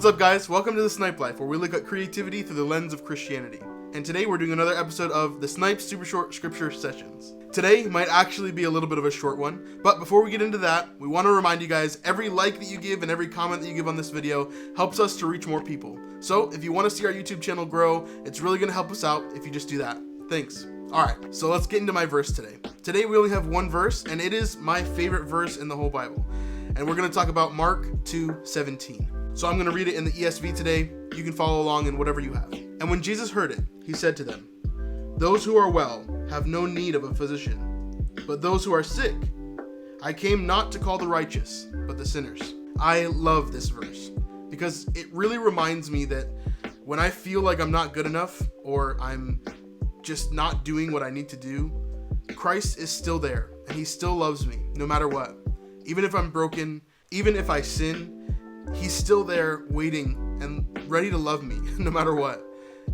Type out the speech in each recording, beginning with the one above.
up, guys? Welcome to the Snipe Life, where we look at creativity through the lens of Christianity. And today we're doing another episode of the Snipe Super Short Scripture Sessions. Today might actually be a little bit of a short one, but before we get into that, we want to remind you guys, every like that you give and every comment that you give on this video helps us to reach more people. So if you want to see our YouTube channel grow, it's really going to help us out if you just do that. Thanks. Alright, so let's get into my verse today. Today we only have one verse, and it is my favorite verse in the whole Bible. And we're going to talk about Mark 2:17. So I'm going to read it in the ESV today. You can follow along in whatever you have. And when Jesus heard it, he said to them, "Those who are well have no need of a physician, but those who are sick. I came not to call the righteous, but the sinners." I love this verse because it really reminds me that when I feel like I'm not good enough or I'm just not doing what I need to do, Christ is still there and he still loves me no matter what. Even if I'm broken, even if I sin, he's still there waiting and ready to love me no matter what.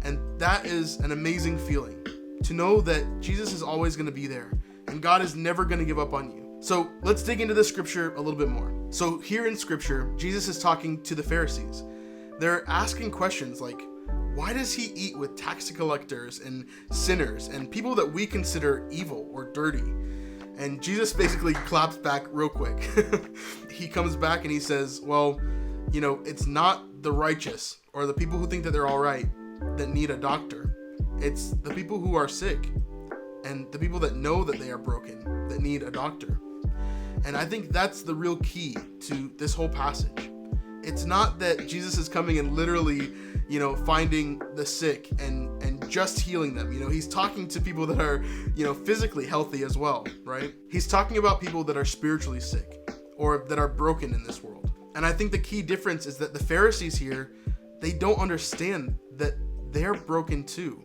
And that is an amazing feeling, to know that Jesus is always going to be there and God is never going to give up on you. So let's dig into the scripture a little bit more. So here in scripture, Jesus is talking to the Pharisees. They're asking questions like, why does he eat with tax collectors and sinners and people that we consider evil or dirty? And Jesus basically claps back real quick. He comes back and he says, well, you know, it's not the righteous or the people who think that they're all right that need a doctor. It's the people who are sick and the people that know that they are broken that need a doctor. And I think that's the real key to this whole passage. It's not that Jesus is coming and literally, you know, finding the sick and just healing them. You know, he's talking to people that are, you know, physically healthy as well, right? He's talking about people that are spiritually sick or that are broken in this world. And I think the key difference is that the Pharisees here, they don't understand that they're broken too.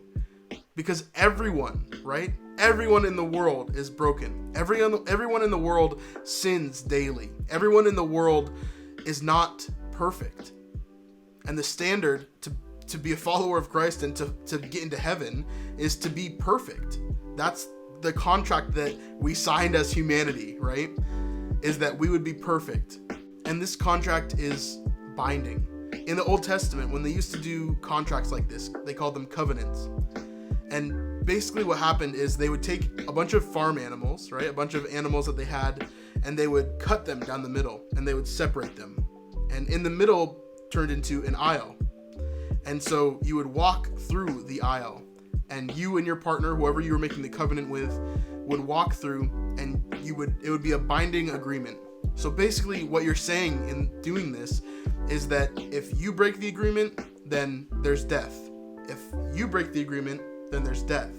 Because everyone, right? Everyone in the world is broken. Everyone in the world sins daily. Everyone in the world is not perfect. And the standard to be a follower of Christ and to get into heaven is to be perfect. That's the contract that we signed as humanity, right? Is that we would be perfect. And this contract is binding. In the Old Testament, when they used to do contracts like this, they called them covenants. And basically what happened is they would take a bunch of farm animals, right? A bunch of animals that they had, and they would cut them down the middle and they would separate them. And in the middle turned into an aisle. And so you would walk through the aisle, and you and your partner, whoever you were making the covenant with, would walk through, and it would be a binding agreement. So basically what you're saying in doing this is that if you break the agreement, then there's death. If you break the agreement, then there's death.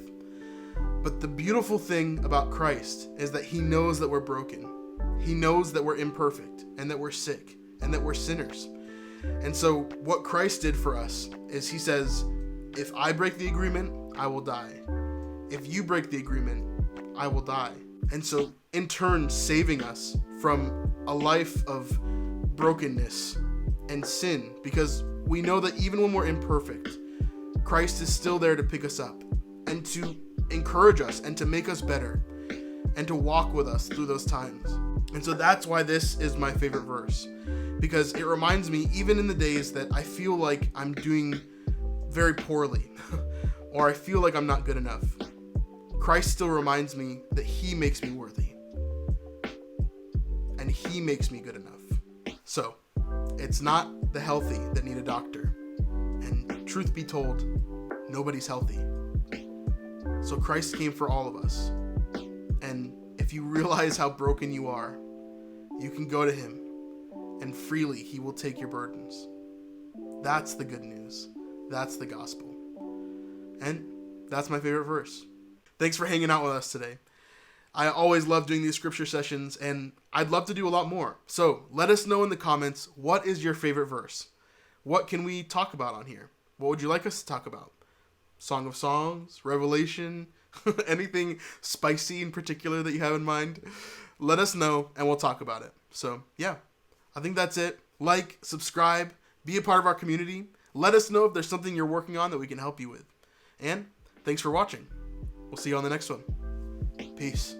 But the beautiful thing about Christ is that he knows that we're broken. He knows that we're imperfect and that we're sick and that we're sinners. And so what Christ did for us is he says, if I break the agreement, I will die. If you break the agreement, I will die. And so in turn, saving us from a life of brokenness and sin, because we know that even when we're imperfect, Christ is still there to pick us up and to encourage us and to make us better and to walk with us through those times. And so that's why this is my favorite verse, because it reminds me, even in the days that I feel like I'm doing very poorly or I feel like I'm not good enough, Christ still reminds me that he makes me worthy and he makes me good enough. So it's not the healthy that need a doctor. And truth be told, nobody's healthy. So Christ came for all of us. And if you realize how broken you are, you can go to him and freely he will take your burdens. That's the good news. That's the gospel. And that's my favorite verse. Thanks for hanging out with us today. I always love doing these scripture sessions, and I'd love to do a lot more. So let us know in the comments, what is your favorite verse? What can we talk about on here? What would you like us to talk about? Song of Songs, Revelation, anything spicy in particular that you have in mind? Let us know and we'll talk about it. So yeah, I think that's it. Like, subscribe, be a part of our community. Let us know if there's something you're working on that we can help you with. And thanks for watching. We'll see you on the next one. Peace.